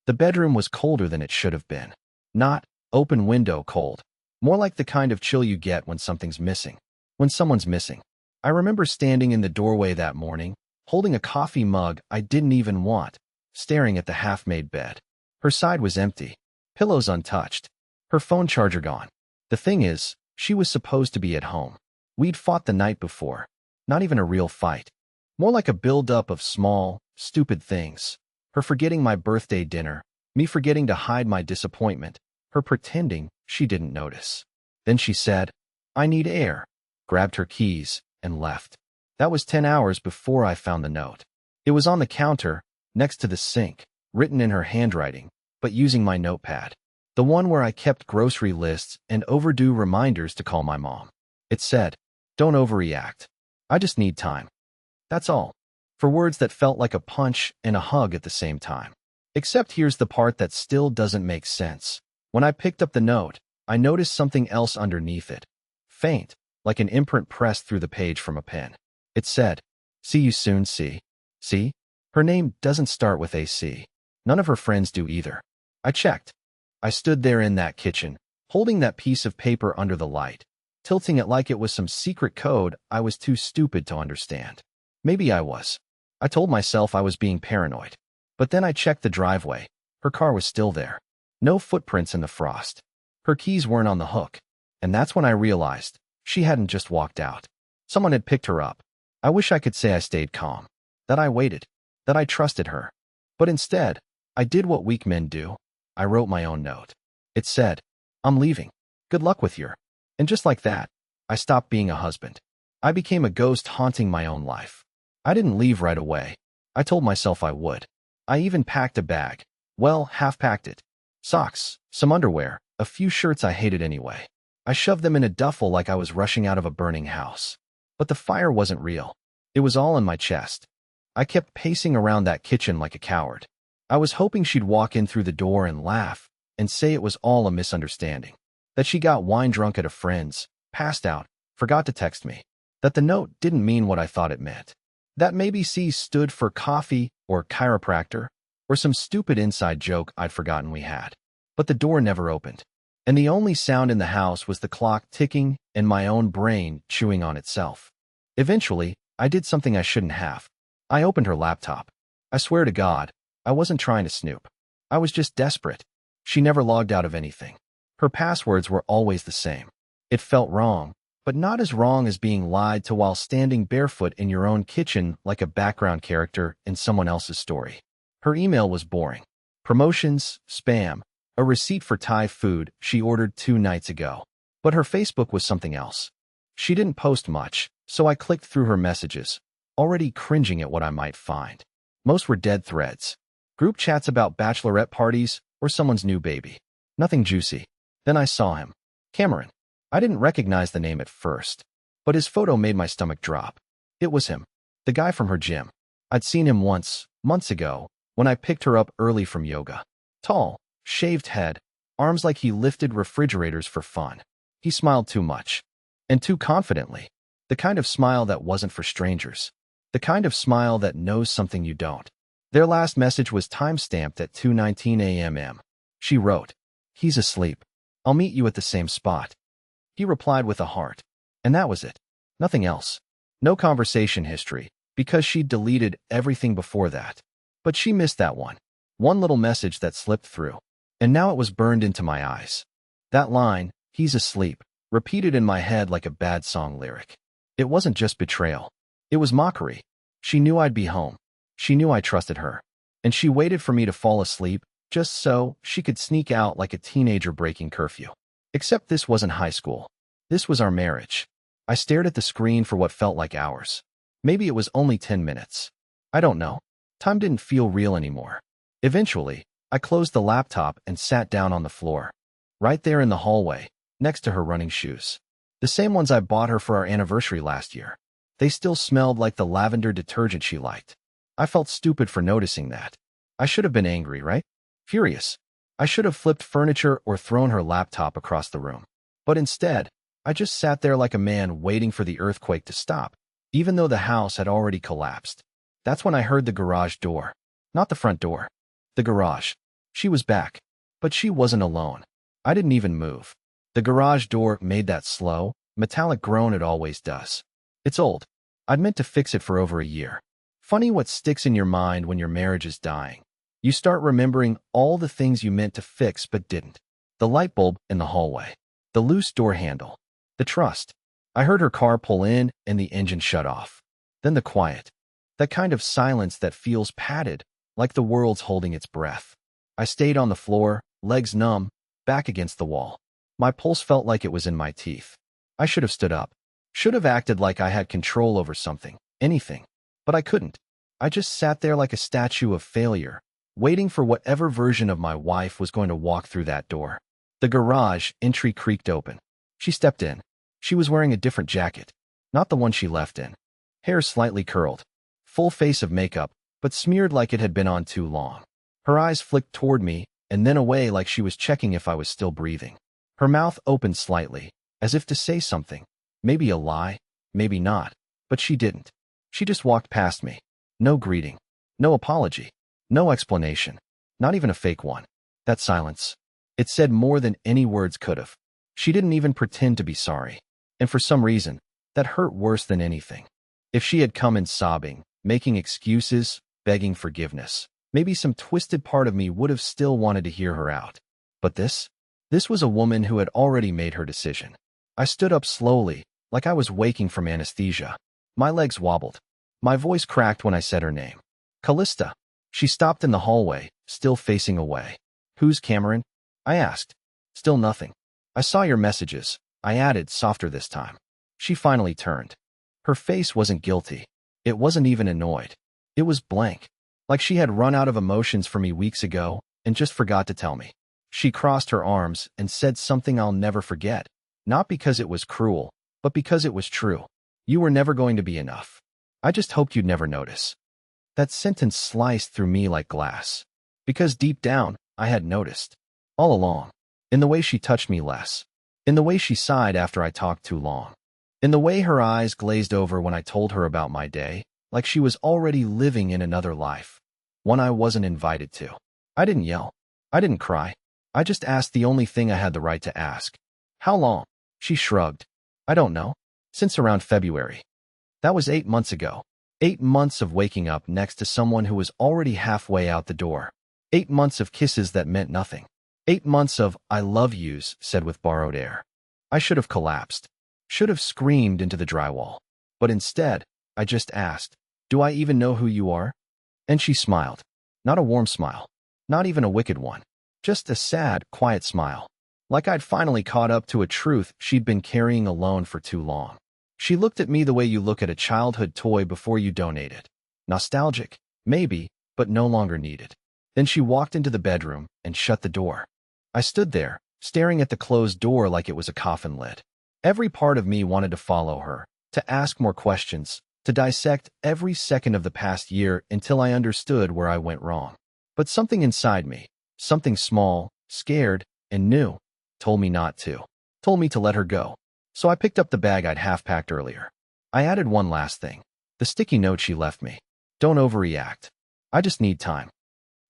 The bedroom was colder than it should have been. Not open window cold. More like the kind of chill you get when something's missing. When someone's missing. I remember standing in the doorway that morning, holding a coffee mug I didn't even want, staring at the half-made bed. Her side was empty. Pillows untouched. Her phone charger gone. The thing is, she was supposed to be at home. We'd fought the night before. Not even a real fight. More like a build-up of small, stupid things. Her forgetting my birthday dinner, me forgetting to hide my disappointment, her pretending she didn't notice. Then she said, "I need air," grabbed her keys, and left. That was 10 hours before I found the note. It was on the counter, next to the sink, written in her handwriting, but using my notepad. The one where I kept grocery lists and overdue reminders to call my mom. It said, "Don't overreact. I just need time." That's all. For words that felt like a punch and a hug at the same time. Except here's the part that still doesn't make sense. When I picked up the note, I noticed something else underneath it. Faint, like an imprint pressed through the page from a pen. It said, "See you soon, C." See? Her name doesn't start with a C. None of her friends do either. I checked. I stood there in that kitchen, holding that piece of paper under the light, tilting it like it was some secret code I was too stupid to understand. Maybe I was. I told myself I was being paranoid. But then I checked the driveway. Her car was still there. No footprints in the frost. Her keys weren't on the hook. And that's when I realized she hadn't just walked out. Someone had picked her up. I wish I could say I stayed calm, that I waited, that I trusted her. But instead, I did what weak men do. I wrote my own note. It said, "I'm leaving. Good luck with your..." And just like that, I stopped being a husband. I became a ghost haunting my own life. I didn't leave right away. I told myself I would. I even packed a bag. Well, half-packed it. Socks, some underwear, a few shirts I hated anyway. I shoved them in a duffel like I was rushing out of a burning house. But the fire wasn't real. It was all in my chest. I kept pacing around that kitchen like a coward. I was hoping she'd walk in through the door and laugh, and say it was all a misunderstanding. That she got wine drunk at a friend's, passed out, forgot to text me. That the note didn't mean what I thought it meant. That maybe C stood for coffee or chiropractor, or some stupid inside joke I'd forgotten we had. But the door never opened. And the only sound in the house was the clock ticking and my own brain chewing on itself. Eventually, I did something I shouldn't have. I opened her laptop. I swear to God, I wasn't trying to snoop. I was just desperate. She never logged out of anything. Her passwords were always the same. It felt wrong, but not as wrong as being lied to while standing barefoot in your own kitchen like a background character in someone else's story. Her email was boring. Promotions, spam, a receipt for Thai food she ordered 2 nights ago. But her Facebook was something else. She didn't post much, so I clicked through her messages, already cringing at what I might find. Most were dead threads. Group chats about bachelorette parties or someone's new baby. Nothing juicy. Then I saw him. Cameron. I didn't recognize the name at first, but his photo made my stomach drop. It was him. The guy from her gym. I'd seen him once, months ago, when I picked her up early from yoga. Tall, shaved head, arms like he lifted refrigerators for fun. He smiled too much. And too confidently. The kind of smile that wasn't for strangers. The kind of smile that knows something you don't. Their last message was time-stamped at 2:19 a.m. She wrote, "He's asleep. I'll meet you at the same spot." He replied with a heart. And that was it. Nothing else. No conversation history, because she'd deleted everything before that. But she missed that one. One little message that slipped through. And now it was burned into my eyes. That line, "He's asleep," repeated in my head like a bad song lyric. It wasn't just betrayal. It was mockery. She knew I'd be home. She knew I trusted her. And she waited for me to fall asleep, just so she could sneak out like a teenager breaking curfew. Except this wasn't high school. This was our marriage. I stared at the screen for what felt like hours. Maybe it was only 10 minutes. I don't know. Time didn't feel real anymore. Eventually, I closed the laptop and sat down on the floor. Right there in the hallway, next to her running shoes. The same ones I bought her for our anniversary last year. They still smelled like the lavender detergent she liked. I felt stupid for noticing that. I should have been angry, right? Furious. I should have flipped furniture or thrown her laptop across the room. But instead, I just sat there like a man waiting for the earthquake to stop, even though the house had already collapsed. That's when I heard the garage door. Not the front door. The garage. She was back. But she wasn't alone. I didn't even move. The garage door made that slow, metallic groan it always does. It's old. I'd meant to fix it for over a year. Funny what sticks in your mind when your marriage is dying. You start remembering all the things you meant to fix but didn't. The light bulb in the hallway. The loose door handle. The trust. I heard her car pull in and the engine shut off. Then the quiet. That kind of silence that feels padded, like the world's holding its breath. I stayed on the floor, legs numb, back against the wall. My pulse felt like it was in my teeth. I should have stood up. Should have acted like I had control over something, anything. But I couldn't. I just sat there like a statue of failure, waiting for whatever version of my wife was going to walk through that door. The garage entry creaked open. She stepped in. She was wearing a different jacket, not the one she left in. Hair slightly curled. Full face of makeup, but smeared like it had been on too long. Her eyes flicked toward me, and then away like she was checking if I was still breathing. Her mouth opened slightly, as if to say something. Maybe a lie, maybe not, but she didn't. She just walked past me. No greeting. No apology. No explanation. Not even a fake one. That silence. It said more than any words could have. She didn't even pretend to be sorry. And for some reason, that hurt worse than anything. If she had come in sobbing, making excuses, begging forgiveness, maybe some twisted part of me would have still wanted to hear her out. But this was a woman who had already made her decision. I stood up slowly, like I was waking from anesthesia. My legs wobbled. My voice cracked when I said her name. Callista. She stopped in the hallway, still facing away. Who's Cameron? I asked. Still nothing. I saw your messages, I added, softer this time. She finally turned. Her face wasn't guilty. It wasn't even annoyed. It was blank. Like she had run out of emotions for me weeks ago and just forgot to tell me. She crossed her arms and said something I'll never forget. Not because it was cruel, but because it was true. You were never going to be enough. I just hoped you'd never notice. That sentence sliced through me like glass. Because deep down, I had noticed. All along. In the way she touched me less. In the way she sighed after I talked too long. In the way her eyes glazed over when I told her about my day, like she was already living in another life. One I wasn't invited to. I didn't yell. I didn't cry. I just asked the only thing I had the right to ask. How long? She shrugged. I don't know. Since around February. That was 8 months ago. 8 months of waking up next to someone who was already halfway out the door. 8 months of kisses that meant nothing. 8 months of I love yous said with borrowed air. I should have collapsed. Should have screamed into the drywall. But instead, I just asked, do I even know who you are? And she smiled. Not a warm smile. Not even a wicked one. Just a sad, quiet smile. Like I'd finally caught up to a truth she'd been carrying alone for too long. She looked at me the way you look at a childhood toy before you donate it. Nostalgic, maybe, but no longer needed. Then she walked into the bedroom and shut the door. I stood there, staring at the closed door like it was a coffin lid. Every part of me wanted to follow her, to ask more questions, to dissect every second of the past year until I understood where I went wrong. But something inside me, something small, scared, and new, told me not to. Told me to let her go. So I picked up the bag I'd half-packed earlier. I added one last thing. The sticky note she left me. Don't overreact. I just need time.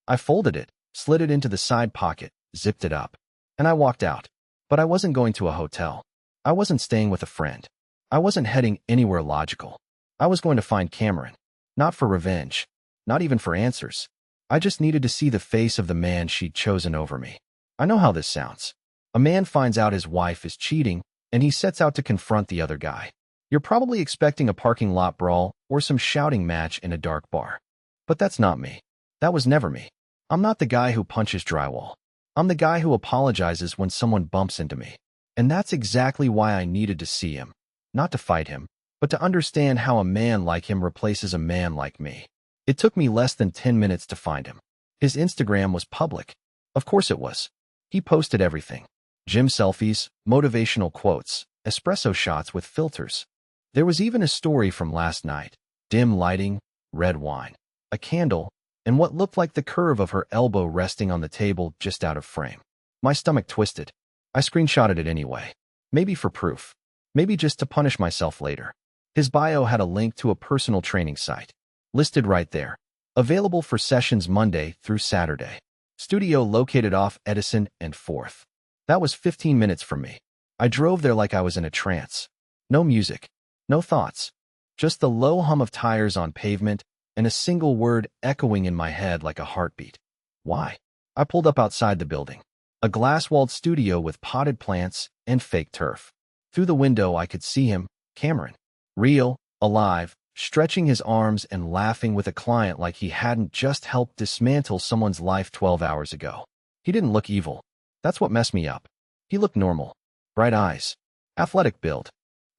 I folded it, slid it into the side pocket, zipped it up. And I walked out. But I wasn't going to a hotel. I wasn't staying with a friend. I wasn't heading anywhere logical. I was going to find Cameron. Not for revenge. Not even for answers. I just needed to see the face of the man she'd chosen over me. I know how this sounds. A man finds out his wife is cheating, and he sets out to confront the other guy. You're probably expecting a parking lot brawl or some shouting match in a dark bar. But that's not me. That was never me. I'm not the guy who punches drywall. I'm the guy who apologizes when someone bumps into me. And that's exactly why I needed to see him. Not to fight him, but to understand how a man like him replaces a man like me. It took me less than 10 minutes to find him. His Instagram was public. Of course it was. He posted everything. Gym selfies, motivational quotes, espresso shots with filters. There was even a story from last night. Dim lighting, red wine, a candle, and what looked like the curve of her elbow resting on the table just out of frame. My stomach twisted. I screenshotted it anyway. Maybe for proof. Maybe just to punish myself later. His bio had a link to a personal training site. Listed right there. Available for sessions Monday through Saturday. Studio located off Edison and 4th. That was 15 minutes from me. I drove there like I was in a trance. No music, no thoughts, just the low hum of tires on pavement and a single word echoing in my head like a heartbeat. Why? I pulled up outside the building. A glass-walled studio with potted plants and fake turf. Through the window I could see him, Cameron. Real, alive, stretching his arms and laughing with a client like he hadn't just helped dismantle someone's life 12 hours ago. He didn't look evil. That's what messed me up. He looked normal. Bright eyes. Athletic build.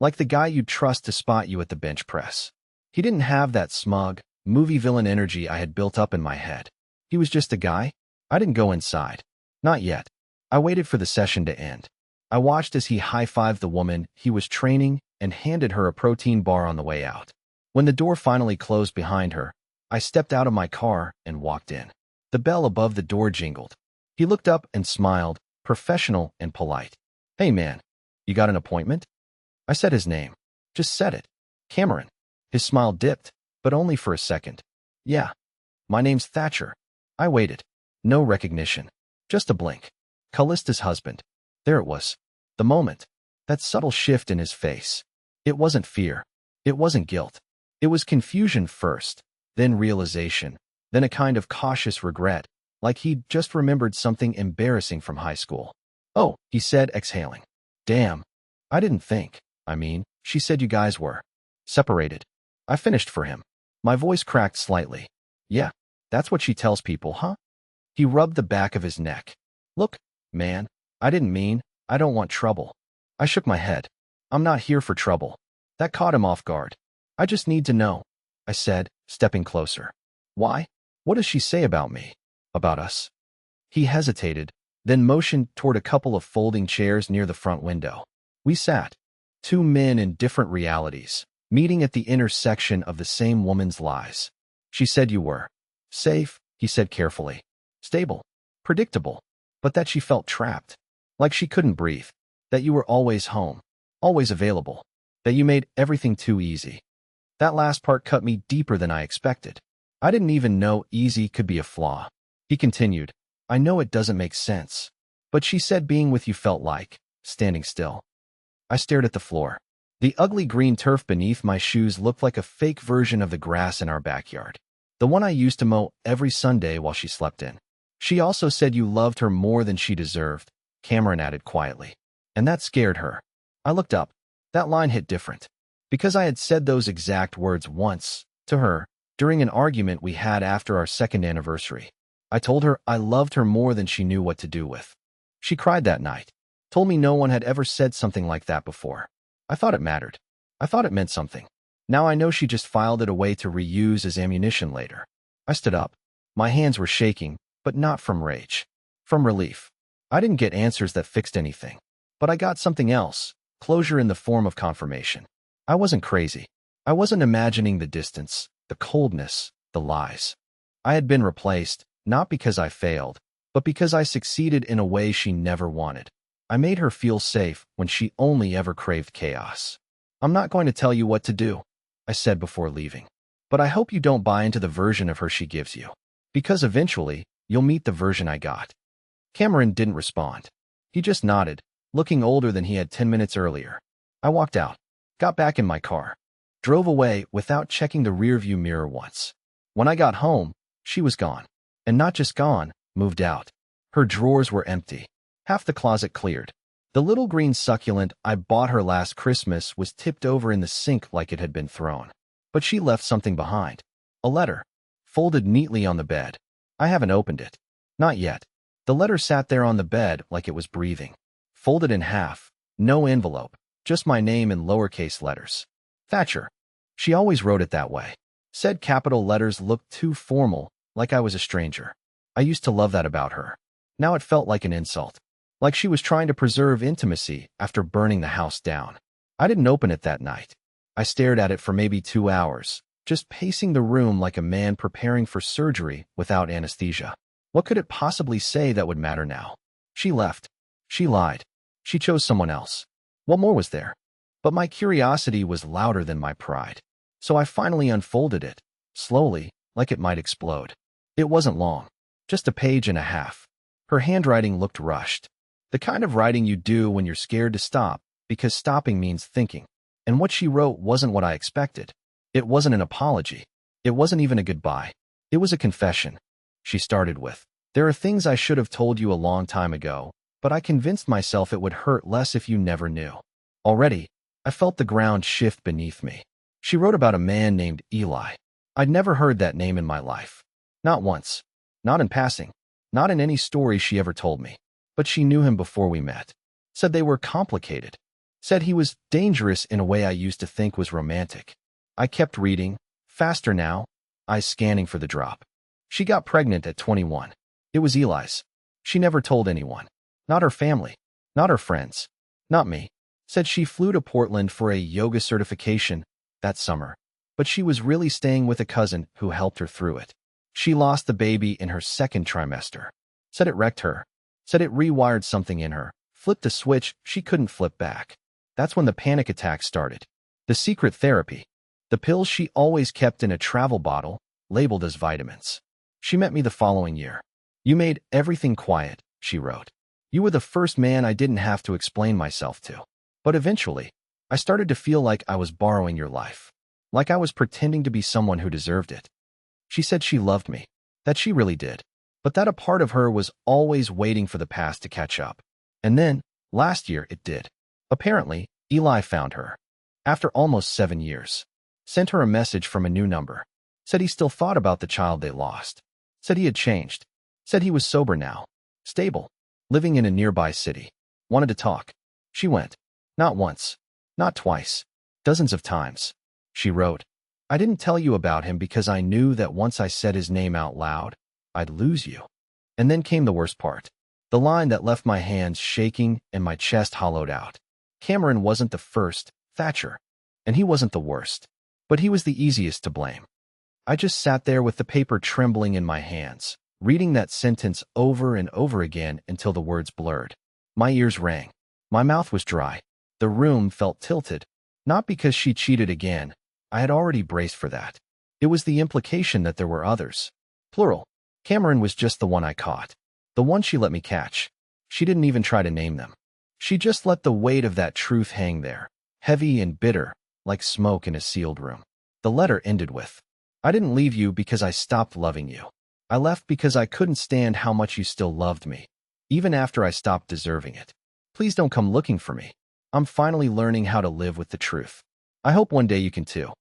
Like the guy you'd trust to spot you at the bench press. He didn't have that smug, movie villain energy I had built up in my head. He was just a guy. I didn't go inside. Not yet. I waited for the session to end. I watched as he high-fived the woman he was training and handed her a protein bar on the way out. When the door finally closed behind her, I stepped out of my car and walked in. The bell above the door jingled. He looked up and smiled, professional and polite. "Hey man, you got an appointment?" I said his name. Just said it. Cameron. His smile dipped, but only for a second. "Yeah. My name's Thatcher." I waited. No recognition. Just a blink. Callista's husband. There it was. The moment. That subtle shift in his face. It wasn't fear. It wasn't guilt. It was confusion first, then realization, then a kind of cautious regret, like he'd just remembered something embarrassing from high school. "Oh," he said, exhaling. "Damn. I didn't think. She said you guys were separated." I finished for him. My voice cracked slightly. "Yeah, that's what she tells people, huh?" He rubbed the back of his neck. "Look, man, I don't want trouble." I shook my head. "I'm not here for trouble." That caught him off guard. "I just need to know," I said, stepping closer. "Why? What does she say about me? About us?" He hesitated, then motioned toward a couple of folding chairs near the front window. We sat. Two men in different realities, meeting at the intersection of the same woman's lies. "She said you were safe," he said carefully. "Stable. Predictable. But that she felt trapped. Like she couldn't breathe. That you were always home. Always available. That you made everything too easy." That last part cut me deeper than I expected. I didn't even know easy could be a flaw. He continued, "I know it doesn't make sense. But she said being with you felt like standing still." I stared at the floor. The ugly green turf beneath my shoes looked like a fake version of the grass in our backyard. The one I used to mow every Sunday while she slept in. "She also said you loved her more than she deserved," Cameron added quietly. And that scared her. I looked up. That line hit different. Because I had said those exact words once, to her, during an argument we had after our second anniversary. I told her I loved her more than she knew what to do with. She cried that night. Told me no one had ever said something like that before. I thought it mattered. I thought it meant something. Now I know she just filed it away to reuse as ammunition later. I stood up. My hands were shaking, but not from rage. From relief. I didn't get answers that fixed anything. But I got something else. Closure in the form of confirmation. I wasn't crazy. I wasn't imagining the distance, the coldness, the lies. I had been replaced, not because I failed, but because I succeeded in a way she never wanted. I made her feel safe when she only ever craved chaos. "I'm not going to tell you what to do," I said before leaving. "But I hope you don't buy into the version of her she gives you. Because eventually, you'll meet the version I got." Cameron didn't respond. He just nodded, looking older than he had 10 minutes earlier. I walked out, got back in my car, drove away without checking the rearview mirror once. When I got home, she was gone. And not just gone, moved out. Her drawers were empty. Half the closet cleared. The little green succulent I bought her last Christmas was tipped over in the sink like it had been thrown. But she left something behind. A letter, folded neatly on the bed. I haven't opened it. Not yet. The letter sat there on the bed like it was breathing. Folded in half. No envelope. Just my name in lowercase letters. Thatcher. She always wrote it that way. Said capital letters looked too formal, like I was a stranger. I used to love that about her. Now it felt like an insult. Like she was trying to preserve intimacy after burning the house down. I didn't open it that night. I stared at it for maybe 2 hours, just pacing the room like a man preparing for surgery without anesthesia. What could it possibly say that would matter now? She left. She lied. She chose someone else. What more was there? But my curiosity was louder than my pride. So I finally unfolded it, slowly, like it might explode. It wasn't long. Just a page and a half. Her handwriting looked rushed. The kind of writing you do when you're scared to stop, because stopping means thinking. And what she wrote wasn't what I expected. It wasn't an apology. It wasn't even a goodbye. It was a confession. She started with, "There are things I should have told you a long time ago, but I convinced myself it would hurt less if you never knew." Already, I felt the ground shift beneath me. She wrote about a man named Eli. I'd never heard that name in my life. Not once. Not in passing. Not in any story she ever told me. But she knew him before we met. Said they were complicated. Said he was dangerous in a way I used to think was romantic. I kept reading, faster now, eyes scanning for the drop. She got pregnant at 21. It was Eli's. She never told anyone. Not her family. Not her friends. Not me. Said she flew to Portland for a yoga certification that summer. But she was really staying with a cousin who helped her through it. She lost the baby in her second trimester. Said it wrecked her. Said it rewired something in her. Flipped a switch she couldn't flip back. That's when the panic attack started. The secret therapy. The pills she always kept in a travel bottle, labeled as vitamins. She met me the following year. "You made everything quiet," she wrote. "You were the first man I didn't have to explain myself to. But eventually, I started to feel like I was borrowing your life. Like I was pretending to be someone who deserved it." She said she loved me. That she really did. But that a part of her was always waiting for the past to catch up. And then, last year, it did. Apparently, Eli found her. After almost 7 years. Sent her a message from a new number. Said he still thought about the child they lost. Said he had changed. Said he was sober now. Stable. Living in a nearby city. Wanted to talk. She went. Not once. Not twice. Dozens of times. She wrote, "I didn't tell you about him because I knew that once I said his name out loud, I'd lose you." And then came the worst part. The line that left my hands shaking and my chest hollowed out. Cameron wasn't the first, Thatcher. And he wasn't the worst. But he was the easiest to blame. I just sat there with the paper trembling in my hands, reading that sentence over and over again until the words blurred. My ears rang. My mouth was dry. The room felt tilted. Not because she cheated again. I had already braced for that. It was the implication that there were others. Plural. Cameron was just the one I caught. The one she let me catch. She didn't even try to name them. She just let the weight of that truth hang there, heavy and bitter, like smoke in a sealed room. The letter ended with, "I didn't leave you because I stopped loving you. I left because I couldn't stand how much you still loved me, even after I stopped deserving it. Please don't come looking for me. I'm finally learning how to live with the truth. I hope one day you can too."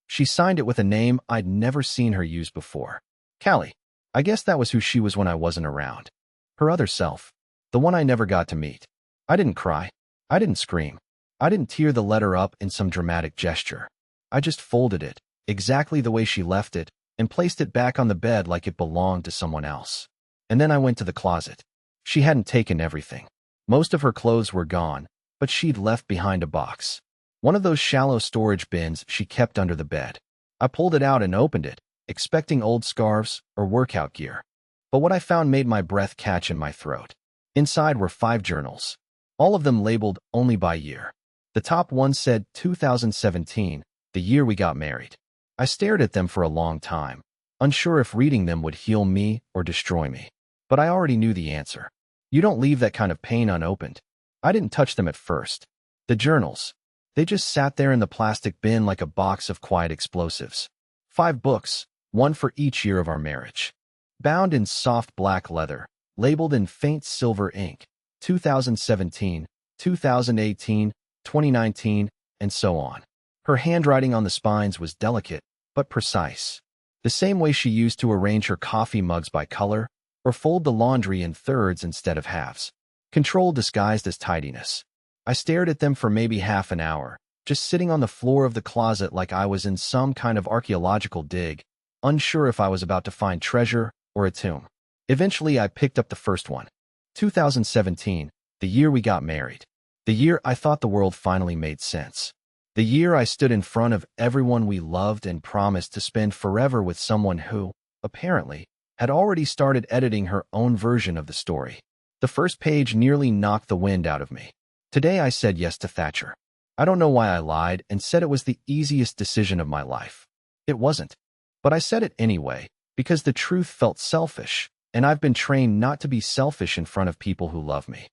She signed it with a name I'd never seen her use before. Callie. I guess that was who she was when I wasn't around. Her other self. The one I never got to meet. I didn't cry. I didn't scream. I didn't tear the letter up in some dramatic gesture. I just folded it, exactly the way she left it, and placed it back on the bed like it belonged to someone else. And then I went to the closet. She hadn't taken everything. Most of her clothes were gone, but she'd left behind a box. One of those shallow storage bins she kept under the bed. I pulled it out and opened it, expecting old scarves or workout gear. But what I found made my breath catch in my throat. Inside were 5 journals, all of them labeled only by year. The top one said 2017, the year we got married. I stared at them for a long time, unsure if reading them would heal me or destroy me. But I already knew the answer. You don't leave that kind of pain unopened. I didn't touch them at first. The journals. They just sat there in the plastic bin like a box of quiet explosives. 5 books, one for each year of our marriage. Bound in soft black leather, labeled in faint silver ink, 2017, 2018, 2019, and so on. Her handwriting on the spines was delicate, but precise. The same way she used to arrange her coffee mugs by color, or fold the laundry in thirds instead of halves. Control disguised as tidiness. I stared at them for maybe half an hour, just sitting on the floor of the closet like I was in some kind of archaeological dig, unsure if I was about to find treasure or a tomb. Eventually, I picked up the first one. 2017, the year we got married. The year I thought the world finally made sense. The year I stood in front of everyone we loved and promised to spend forever with someone who, apparently, had already started editing her own version of the story. The first page nearly knocked the wind out of me. Today I said yes to Thatcher. I don't know why I lied and said it was the easiest decision of my life. It wasn't. But I said it anyway, because the truth felt selfish, and I've been trained not to be selfish in front of people who love me.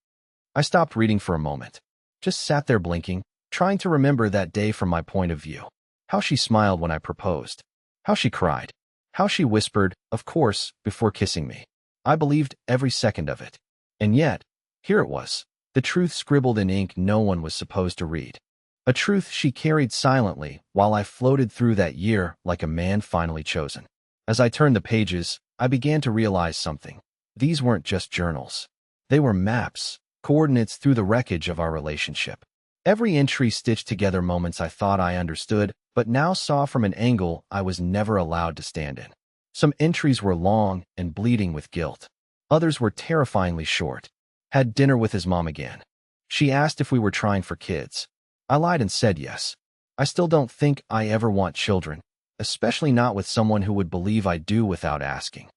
I stopped reading for a moment. Just sat there blinking, trying to remember that day from my point of view. How she smiled when I proposed. How she cried. How she whispered, "Of course," before kissing me. I believed every second of it. And yet, here it was. The truth scribbled in ink no one was supposed to read. A truth she carried silently while I floated through that year like a man finally chosen. As I turned the pages, I began to realize something. These weren't just journals. They were maps, coordinates through the wreckage of our relationship. Every entry stitched together moments I thought I understood, but now saw from an angle I was never allowed to stand in. Some entries were long and bleeding with guilt. Others were terrifyingly short. Had dinner with his mom again. She asked if we were trying for kids. I lied and said yes. I still don't think I ever want children, especially not with someone who would believe I do without asking.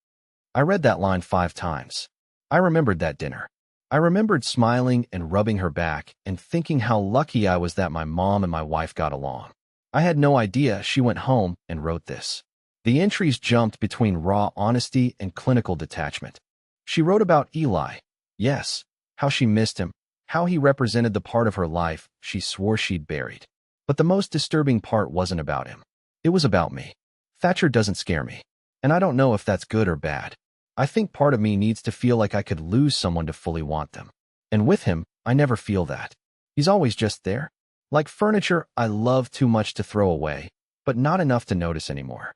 I read that line 5 times. I remembered that dinner. I remembered smiling and rubbing her back and thinking how lucky I was that my mom and my wife got along. I had no idea she went home and wrote this. The entries jumped between raw honesty and clinical detachment. She wrote about Eli. Yes, how she missed him, how he represented the part of her life she swore she'd buried. But the most disturbing part wasn't about him. It was about me. Thatcher doesn't scare me. And I don't know if that's good or bad. I think part of me needs to feel like I could lose someone to fully want them. And with him, I never feel that. He's always just there. Like furniture I love too much to throw away, but not enough to notice anymore.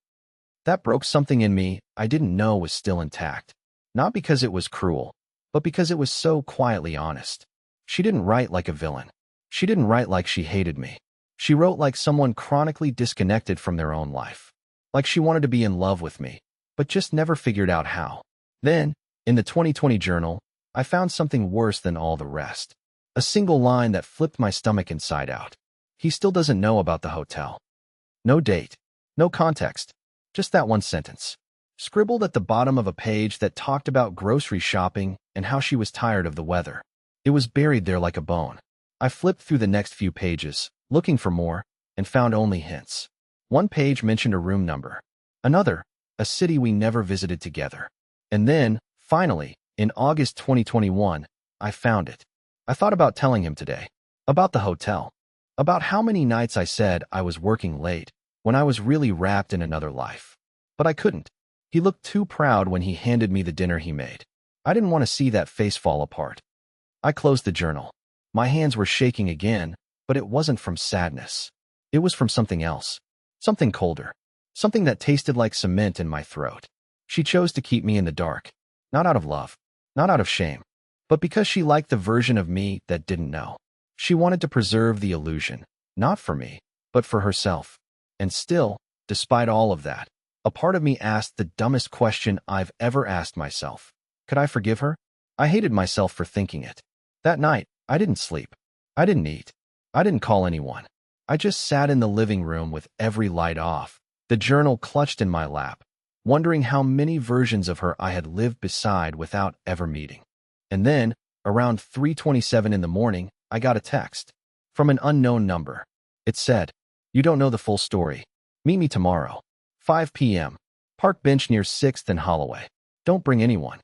That broke something in me I didn't know was still intact. Not because it was cruel, but because it was so quietly honest. She didn't write like a villain. She didn't write like she hated me. She wrote like someone chronically disconnected from their own life. Like she wanted to be in love with me, but just never figured out how. Then, in the 2020 journal, I found something worse than all the rest. A single line that flipped my stomach inside out. He still doesn't know about the hotel. No date. No context. Just that one sentence. Scribbled at the bottom of a page that talked about grocery shopping and how she was tired of the weather. It was buried there like a bone. I flipped through the next few pages, looking for more, and found only hints. One page mentioned a room number. Another, a city we never visited together. And then, finally, in August 2021, I found it. I thought about telling him today. About the hotel. About how many nights I said I was working late, when I was really wrapped in another life. But I couldn't. He looked too proud when he handed me the dinner he made. I didn't want to see that face fall apart. I closed the journal. My hands were shaking again, but it wasn't from sadness. It was from something else. Something colder. Something that tasted like cement in my throat. She chose to keep me in the dark. Not out of love. Not out of shame. But because she liked the version of me that didn't know. She wanted to preserve the illusion. Not for me, but for herself. And still, despite all of that, a part of me asked the dumbest question I've ever asked myself. Could I forgive her? I hated myself for thinking it. That night, I didn't sleep. I didn't eat. I didn't call anyone. I just sat in the living room with every light off, the journal clutched in my lap, wondering how many versions of her I had lived beside without ever meeting. And then, around 3:27 in the morning, I got a text from an unknown number. It said, "You don't know the full story. Meet me tomorrow, 5 p.m., park bench near 6th and Holloway. Don't bring anyone."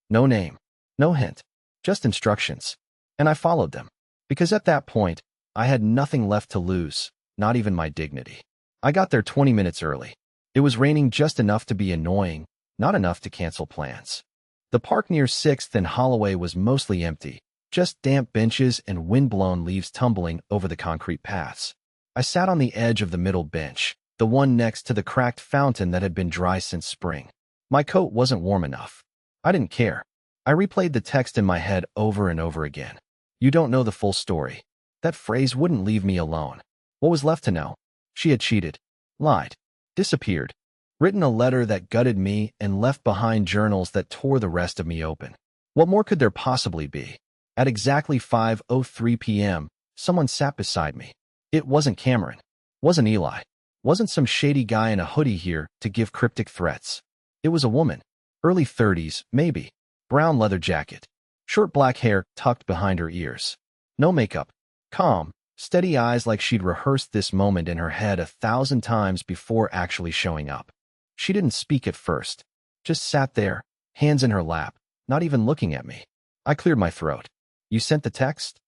No name, no hint, just instructions. And I followed them, because at that point, I had nothing left to lose, not even my dignity. I got there 20 minutes early. It was raining just enough to be annoying, not enough to cancel plans. The park near 6th and Holloway was mostly empty, just damp benches and wind-blown leaves tumbling over the concrete paths. I sat on the edge of the middle bench, the one next to the cracked fountain that had been dry since spring. My coat wasn't warm enough. I didn't care. I replayed the text in my head over and over again. You don't know the full story. That phrase wouldn't leave me alone. What was left to know? She had cheated, lied, disappeared, written a letter that gutted me and left behind journals that tore the rest of me open. What more could there possibly be? At exactly 5:03 p.m., someone sat beside me. It wasn't Cameron. Wasn't Eli. Wasn't some shady guy in a hoodie here to give cryptic threats. It was a woman. Early 30s, maybe. Brown leather jacket. Short black hair tucked behind her ears. No makeup. Calm, steady eyes like she'd rehearsed this moment in her head 1,000 times before actually showing up. She didn't speak at first. Just sat there, hands in her lap, not even looking at me. I cleared my throat. You sent the text?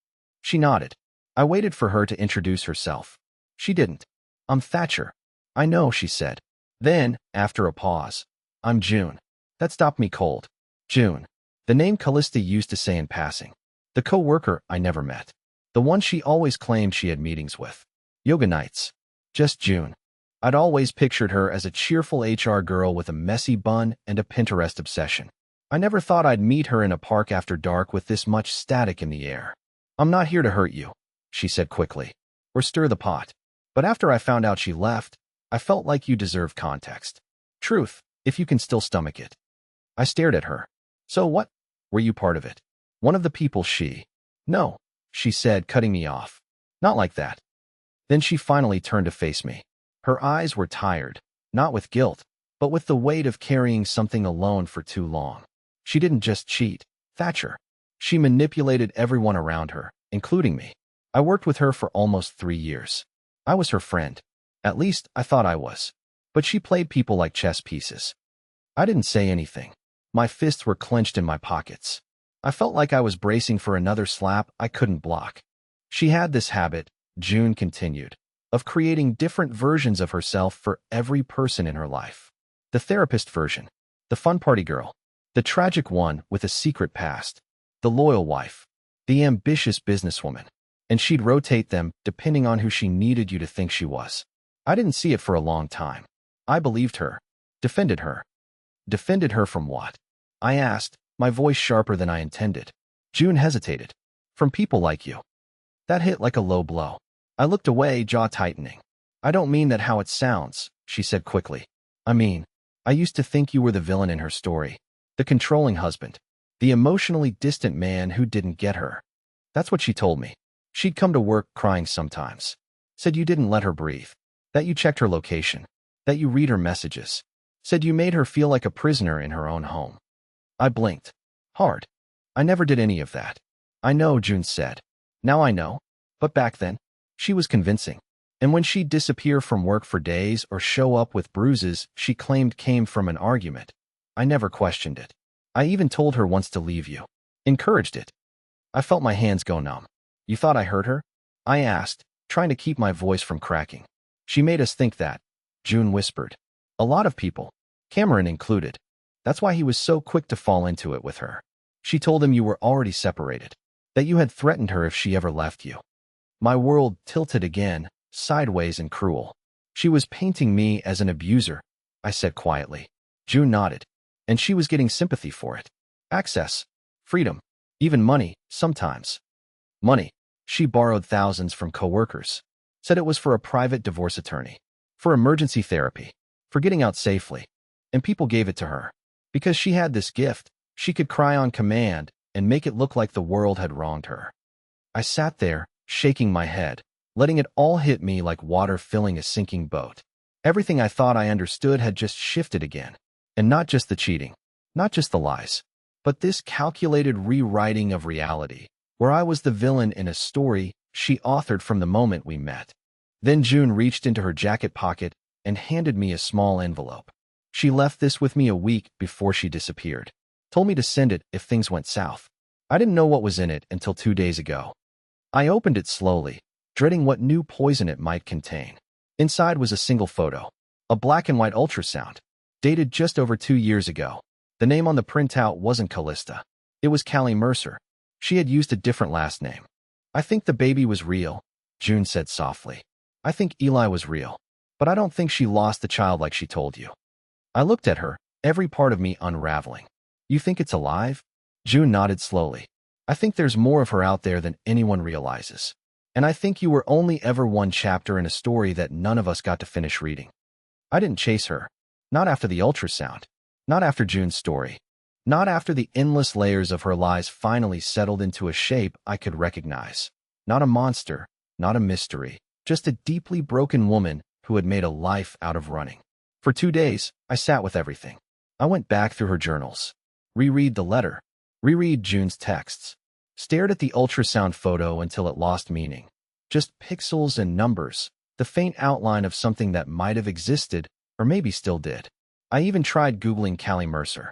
She nodded. I waited for her to introduce herself. She didn't. I'm Thatcher. I know, she said. Then, after a pause, I'm June. That stopped me cold. June. The name Callista used to say in passing. The co-worker I never met. The one she always claimed she had meetings with. Yoga nights. Just June. I'd always pictured her as a cheerful HR girl with a messy bun and a Pinterest obsession. I never thought I'd meet her in a park after dark with this much static in the air. I'm not here to hurt you, she said quickly, or stir the pot. But after I found out she left, I felt like you deserved context. Truth, if you can still stomach it. I stared at her. So what? Were you part of it? One of the people she... No, she said, cutting me off. Not like that. Then she finally turned to face me. Her eyes were tired, not with guilt, but with the weight of carrying something alone for too long. She didn't just cheat, Thatcher. She manipulated everyone around her, including me. I worked with her for almost 3 years. I was her friend. At least, I thought I was. But she played people like chess pieces. I didn't say anything. My fists were clenched in my pockets. I felt like I was bracing for another slap I couldn't block. She had this habit, June continued, of creating different versions of herself for every person in her life. The therapist version, the fun party girl, the tragic one with a secret past, the loyal wife, the ambitious businesswoman. And she'd rotate them depending on who she needed you to think she was. I didn't see it for a long time. I believed her, defended her. Defended her from what? I asked, my voice sharper than I intended. June hesitated. From people like you. That hit like a low blow. I looked away, jaw tightening. I don't mean that how it sounds, she said quickly. I mean, I used to think you were the villain in her story. The controlling husband. The emotionally distant man who didn't get her. That's what she told me. She'd come to work crying sometimes. Said you didn't let her breathe. That you checked her location. That you read her messages. Said you made her feel like a prisoner in her own home. I blinked. Hard. I never did any of that. I know, June said. Now I know. But back then, she was convincing. And when she'd disappear from work for days or show up with bruises she claimed came from an argument, I never questioned it. I even told her once to leave you. Encouraged it. I felt my hands go numb. You thought I hurt her? I asked, trying to keep my voice from cracking. She made us think that, June whispered. A lot of people, Cameron included. That's why he was so quick to fall into it with her. She told him you were already separated, that you had threatened her if she ever left you. My world tilted again, sideways and cruel. She was painting me as an abuser, I said quietly. June nodded, and she was getting sympathy for it. Access, freedom, even money, sometimes. Money. She borrowed thousands from coworkers. Said it was for a private divorce attorney. For emergency therapy. For getting out safely. And people gave it to her. Because she had this gift, she could cry on command and make it look like the world had wronged her. I sat there, shaking my head, letting it all hit me like water filling a sinking boat. Everything I thought I understood had just shifted again. And not just the cheating, not just the lies, but this calculated rewriting of reality, where I was the villain in a story she authored from the moment we met. Then June reached into her jacket pocket and handed me a small envelope. She left this with me a week before she disappeared. Told me to send it if things went south. I didn't know what was in it until 2 days ago. I opened it slowly, dreading what new poison it might contain. Inside was a single photo, a black and white ultrasound, dated just over 2 years ago. The name on the printout wasn't Callista. It was Callie Mercer. She had used a different last name. I think the baby was real, June said softly. I think Eli was real. But I don't think she lost the child like she told you. I looked at her, every part of me unraveling. You think it's alive? June nodded slowly. I think there's more of her out there than anyone realizes. And I think you were only ever one chapter in a story that none of us got to finish reading. I didn't chase her. Not after the ultrasound. Not after June's story. Not after the endless layers of her lies finally settled into a shape I could recognize. Not a monster, not a mystery, just a deeply broken woman who had made a life out of running. For 2 days, I sat with everything. I went back through her journals, reread the letter, reread June's texts, stared at the ultrasound photo until it lost meaning. Just pixels and numbers, the faint outline of something that might have existed or maybe still did. I even tried Googling Callie Mercer.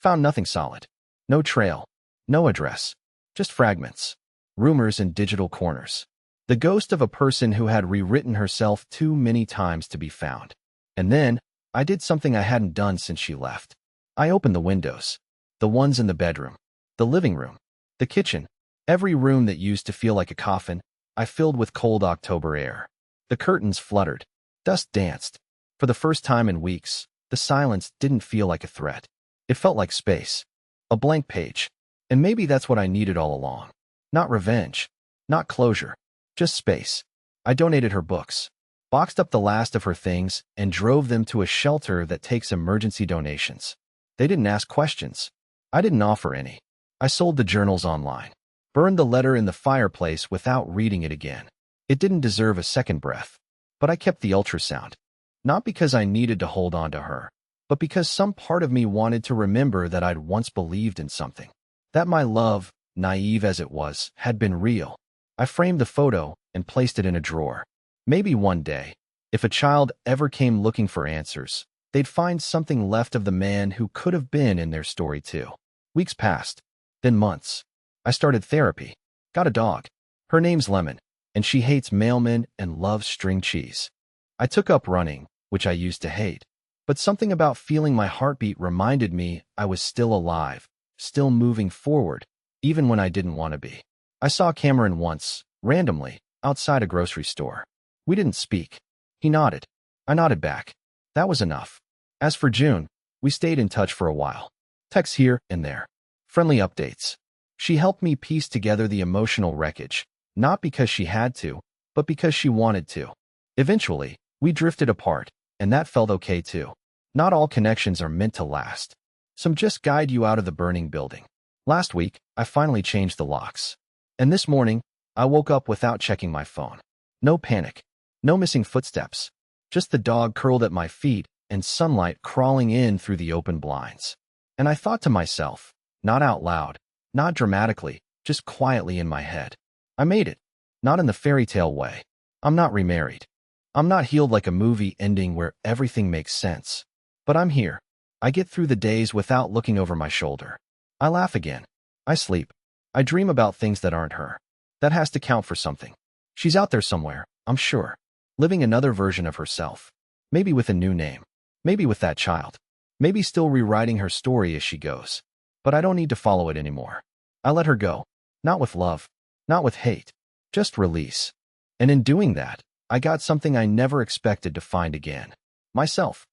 Found nothing solid. No trail. No address. Just fragments. Rumors and digital corners. The ghost of a person who had rewritten herself too many times to be found. And then, I did something I hadn't done since she left. I opened the windows. The ones in the bedroom. The living room. The kitchen. Every room that used to feel like a coffin, I filled with cold October air. The curtains fluttered. Dust danced. For the first time in weeks, the silence didn't feel like a threat. It felt like space. A blank page. And maybe that's what I needed all along. Not revenge. Not closure. Just space. I donated her books, boxed up the last of her things, and drove them to a shelter that takes emergency donations. They didn't ask questions. I didn't offer any. I sold the journals online. Burned the letter in the fireplace without reading it again. It didn't deserve a second breath. But I kept the ultrasound. Not because I needed to hold on to her, but because some part of me wanted to remember that I'd once believed in something. That my love, naive as it was, had been real. I framed the photo and placed it in a drawer. Maybe one day, if a child ever came looking for answers, they'd find something left of the man who could have been in their story too. Weeks passed, then months. I started therapy. Got a dog. Her name's Lemon, and she hates mailmen and loves string cheese. I took up running, which I used to hate. But something about feeling my heartbeat reminded me I was still alive, still moving forward, even when I didn't want to be. I saw Cameron once, randomly, outside a grocery store. We didn't speak. He nodded. I nodded back. That was enough. As for June, we stayed in touch for a while. Texts here and there. Friendly updates. She helped me piece together the emotional wreckage, not because she had to, but because she wanted to. Eventually, we drifted apart, and that felt okay too. Not all connections are meant to last. Some just guide you out of the burning building. Last week, I finally changed the locks. And this morning, I woke up without checking my phone. No panic. No missing footsteps. Just the dog curled at my feet and sunlight crawling in through the open blinds. And I thought to myself, not out loud, not dramatically, just quietly in my head. I made it. Not in the fairy tale way. I'm not remarried. I'm not healed like a movie ending where everything makes sense. But I'm here. I get through the days without looking over my shoulder. I laugh again. I sleep. I dream about things that aren't her. That has to count for something. She's out there somewhere, I'm sure. Living another version of herself. Maybe with a new name. Maybe with that child. Maybe still rewriting her story as she goes. But I don't need to follow it anymore. I let her go. Not with love. Not with hate. Just release. And in doing that, I got something I never expected to find again. Myself.